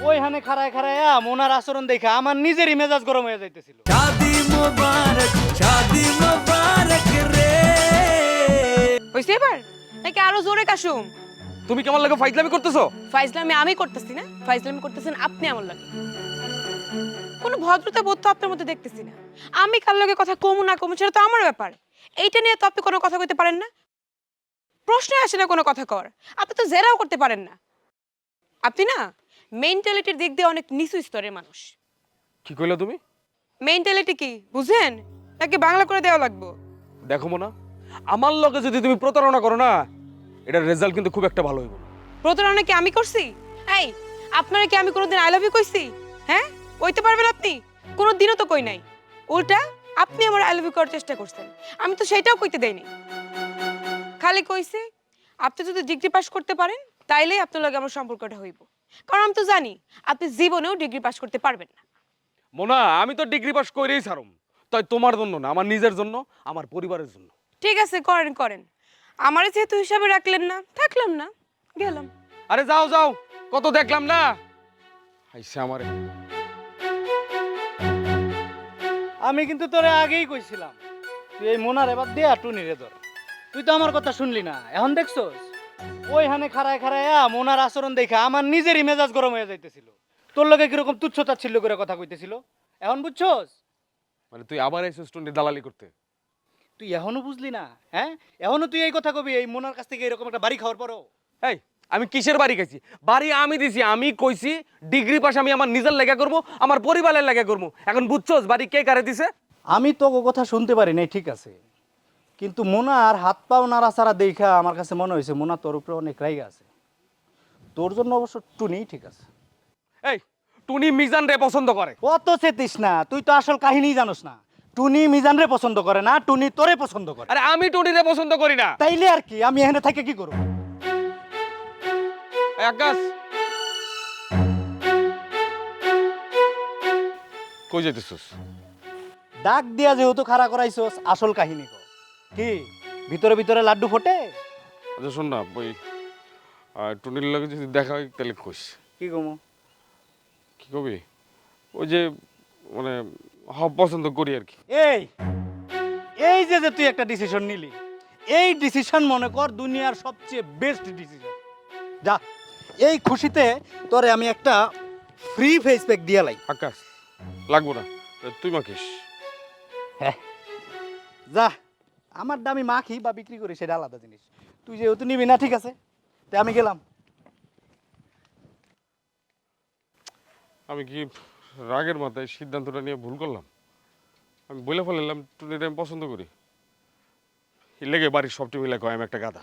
ওইখানে খাড়ায় খাড়ায়া মোনার আচরণ দেখে আমার নিজেরই মেজাজ গরম হয়ে যাইতেছিল। শাদি মোবারক রে। হইছে এবার নাকি আরো জোরে কাশুম? তুমি কেমন লাগে ফাইজলামি করতেছো? ফাইজলামি আমি করতেছি না, ফাইজলামি করতেছেন আপনি আমার লাগে। কোনো ভদ্রতা বোধ তো আপনার মধ্যে দেখতেছি না। আমি কার লগে কথা কমু না কমু সেটা তো আমার ব্যাপার। এইটা নিয়ে তো আপনি কোনো কথা কইতে পারেন না। প্রশ্ন আসে না কোনো কথা কর। আপনি তো জেরাও করতে পারেন না। আপনি না মেন্টালিটির দিক দিয়ে অনেক নিচু স্তরের মানুষ। কি কইলা তুমি? মেন্টালিটি কি বুঝেন নাকি বাংলা করে দেওয়া লাগবো? দেখো না, আমার লগে যদি তুমি প্রতারণা করো না, এটার রেজাল্ট কিন্তু খুব একটা ভালো হইব না। প্রতারণা কি আমি করছি? এই আপনারা কি আমি কোনোদিন আই লাভ ইউ কইছি? হ্যাঁ কইতে পারবেন আপনি? কোনোদিনও তো কই নাই। উল্টা আপনি আমার আই লাভ ইউ করার চেষ্টা করছেন, আমি তো সেটাও কইতে দেইনি। খালি কইছি আপনি যদি ডিগ্রি পাস করতে পারেন তাইলেই আপনার লগে আমার সম্পর্কটা হইব। কারণ আমি তো জানি আপনি জীবনেও ডিগ্রি পাস করতে পারবেন না। মোনা, আমি তো ডিগ্রি পাস করেই ছাড়ুম। তাই তোমার জন্য না, আমার নিজের জন্য, আমার পরিবারের জন্য। ঠিক আছে করেন করেন, আমারে যেহেতু হিসাবে রাখলেন না থাকলাম না, গেলাম। আরে যাও যাও, কত দেখলাম না। আইসা আমারে আমি কিন্তু তোরে আগেই কইছিলাম তুই এই মোনার এবার দে আর টুনিরে ধর। তুই তো আমার কথা শুনলি না, এখন দেখছস ওইখানে খাড়ায় খাড়ায়া মোনার আচরণ দেখে আমার নিজেরই মেজাজ গরম হয়ে যাইতেছিল। তোর লগে কিরকম তুচ্ছতাচ্ছিল্য করে কথা কইতেছিল, এখন বুঝছস? মানে তুই আবার এই স্টুডেন্ট দালালি করতে? তুই এখনো বুঝলি না? হ্যাঁ এখনো তুই এই কথা কবি এই মোনার কাছ থেকে এরকম একটা বাড়ি খাওয়ার পরও? এই আমি কিসের বাড়ি খাইছি? বাড়ি আমি দিছি, আমি কইছি ডিগ্রি পাস আমি আমার নিজের লেখা করবো, আমার পরিবারের লেখা করবো। এখন বুঝছস বাড়ি কে কারে দিছে? আমি তো ও কথা শুনতে পারি নাই, ঠিক আছে, কিন্তু মোনার হাত পাও নাড়াচাড়া দেখা আমার কাছে মনে হয়েছে মোনা তোর উপরে অনেক রাইগা আছে। তোর জন্য অবশ্য টুনি ঠিক আছে। এই টুনি মিজান রে পছন্দ করে। অত চেতিস না, তুই তো আসল কাহিনী জানোস না। টুনি মিজান রে পছন্দ করে না, টুনি তোরে পছন্দ করে। আরে আমি টুনিরে পছন্দ করি না। তাইলে আর কি, আমি এখানে থেকে কি করব? এই আকাশ, কই যাইতেছস? ডাক দিয়া যেহেতু খাড়া করাইছস, আসল কাহিনী কর। কি ভিতরে ভিতরে লাড্ডু ফোটে? আচ্ছা শোন না, ওই টুনির লগে যদি দেখা হয় তাহলে কইস। কি কমো? কি কবি? ওই যে মানে পছন্দ করি আর কি। এই এই যে যে তুই একটা ডিসিশন নিলি, এই ডিসিশন মনে কর দুনিয়ার সবচেয়ে বেস্ট ডিসিশন। যা, এই খুশিতে তোরে আমি একটা ফ্রি ফেস প্যাক দিয়ে লাই। আকাশ লাগবো না, তুই মাখিস। হ্যাঁ যা, আমার দামি মাখি বা বিক্রি করি সেটা আলাদা জিনিস। তুই যেহেতু নিবি না, ঠিক আছে, তাই আমি গেলাম। আমি কি রাগের মাথায় সিদ্ধান্তটা নিয়ে ভুল করলাম? আমি বলে ফেলাম টুনিটা আমি পছন্দ করি, এর লেগে বাড়ির সবটি মিলে কয় আমি একটা গাধা।